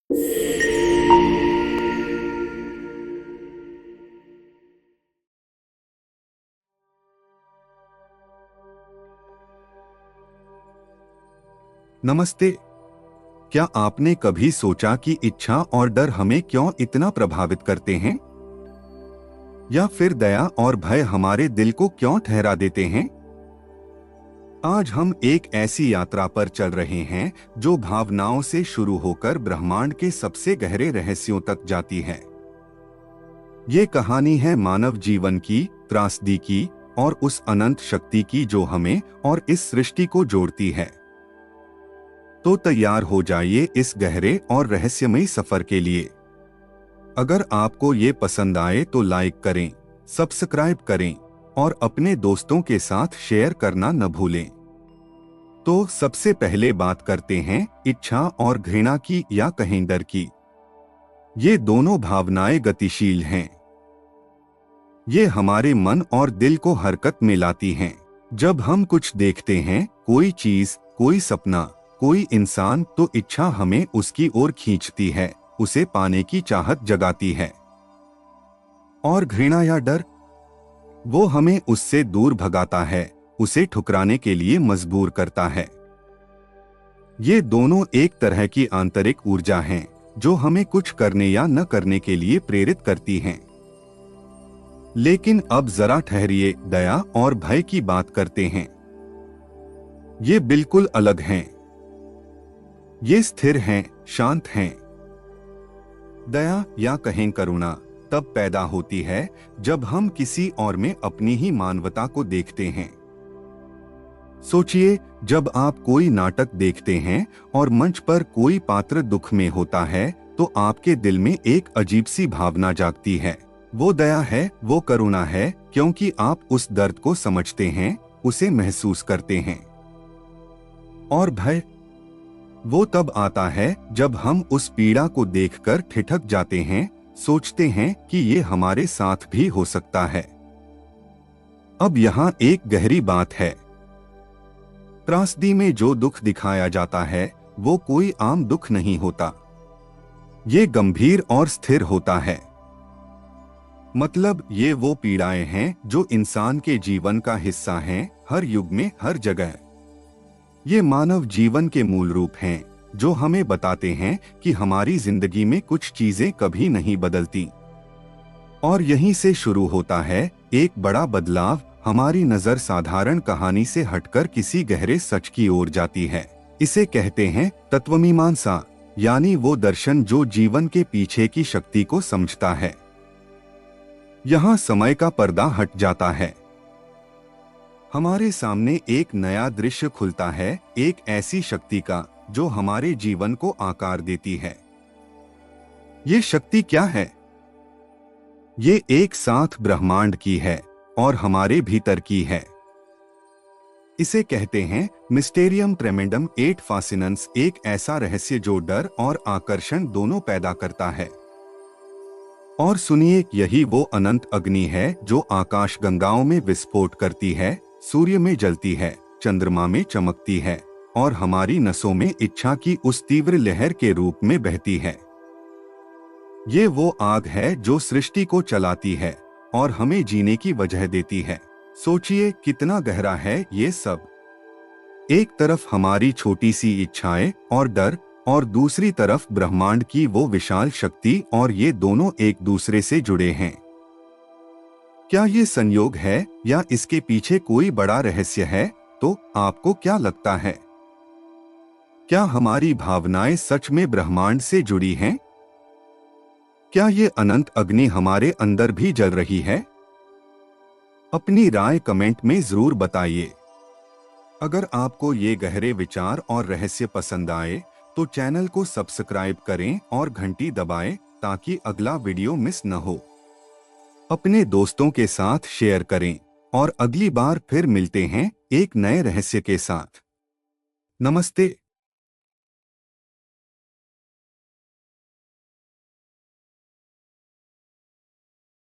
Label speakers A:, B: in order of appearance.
A: नमस्ते। क्या आपने कभी सोचा कि इच्छा और डर हमें क्यों इतना प्रभावित करते हैं? या फिर दया और भय हमारे दिल को क्यों ठहरा देते हैं? आज हम एक ऐसी यात्रा पर चल रहे हैं जो भावनाओं से शुरू होकर ब्रह्मांड के सबसे गहरे रहस्यों तक जाती है। ये कहानी है मानव जीवन की, त्रासदी की और उस अनंत शक्ति की जो हमें और इस सृष्टि को जोड़ती है। तो तैयार हो जाइए इस गहरे और रहस्यमयी सफर के लिए। अगर आपको ये पसंद आए तो लाइक करें, सब्सक्राइब करें और अपने दोस्तों के साथ शेयर करना न भूलें। तो सबसे पहले बात करते हैं इच्छा और घृणा की, या कहें डर की। ये दोनों भावनाएं गतिशील हैं। ये हमारे मन और दिल को हरकत में लाती हैं। जब हम कुछ देखते हैं, कोई चीज, कोई सपना, कोई इंसान, तो इच्छा हमें उसकी ओर खींचती है, उसे पाने की चाहत जगाती है। और घृणा या डर, वो हमें उससे दूर भगाता है, उसे ठुकराने के लिए मजबूर करता है। ये दोनों एक तरह की आंतरिक ऊर्जा हैं जो हमें कुछ करने या न करने के लिए प्रेरित करती हैं। लेकिन अब जरा ठहरिए, दया और भय की बात करते हैं। ये बिल्कुल अलग हैं। ये स्थिर हैं, शांत हैं। दया, या कहें करुणा, तब पैदा होती है जब हम किसी और में अपनी ही मानवता को देखते हैं। सोचिए, जब आप कोई नाटक देखते हैं और मंच पर कोई पात्र दुख में होता है, तो आपके दिल में एक अजीब सी भावना जागती है। वो दया है, वो करुणा है, क्योंकि आप उस दर्द को समझते हैं, उसे महसूस करते हैं। और भय, वो तब आता है जब हम उस पीड़ा को देखकर ठिठक जाते हैं, सोचते हैं कि ये हमारे साथ भी हो सकता है। अब यहाँ एक गहरी बात है। त्रासदी में जो दुख दिखाया जाता है वो कोई आम दुख नहीं होता। ये गंभीर और स्थिर होता है। मतलब ये वो पीड़ाएं हैं जो इंसान के जीवन का हिस्सा हैं, हर युग में, हर जगह। ये मानव जीवन के मूल रूप हैं जो हमें बताते हैं कि हमारी जिंदगी में कुछ चीजें कभी नहीं बदलती। और यहीं से शुरू होता है एक बड़ा बदलाव। हमारी नजर साधारण कहानी से हटकर किसी गहरे सच की ओर जाती है। इसे कहते हैं तत्वमीमांसा, यानी वो दर्शन जो जीवन के पीछे की शक्ति को समझता है। यहाँ समय का पर्दा हट जाता है। हमारे सामने एक नया दृश्य खुलता है, एक ऐसी शक्ति का जो हमारे जीवन को आकार देती है। ये शक्ति क्या है? ये एक साथ ब्रह्मांड की है और हमारे भीतर की है। इसे कहते हैं मिस्टेरियम ट्रेमेंडम एट फासिनेंस, एक ऐसा रहस्य जो डर और आकर्षण दोनों पैदा करता है। और सुनिए, यही वो अनंत अग्नि है जो आकाश गंगाओं में विस्फोट करती है, सूर्य में जलती है, चंद्रमा में चमकती है और हमारी नसों में इच्छा की उस तीव्र लहर के रूप में बहती है। ये वो आग है जो सृष्टि को चलाती है और हमें जीने की वजह देती है। सोचिए कितना गहरा है ये सब। एक तरफ हमारी छोटी सी इच्छाएं और डर, और दूसरी तरफ ब्रह्मांड की वो विशाल शक्ति, और ये दोनों एक दूसरे से जुड़े हैं। क्या ये संयोग है या इसके पीछे कोई बड़ा रहस्य है? तो आपको क्या लगता है? क्या हमारी भावनाएं सच में ब्रह्मांड से जुड़ी हैं? क्या ये अनंत अग्नि हमारे अंदर भी जल रही है? अपनी राय कमेंट में जरूर बताइए। अगर आपको ये गहरे विचार और रहस्य पसंद आए तो चैनल को सब्सक्राइब करें और घंटी दबाएं ताकि अगला वीडियो मिस न हो। अपने दोस्तों के साथ शेयर करें और अगली बार फिर मिलते हैं एक नए रहस्य के साथ। नमस्ते।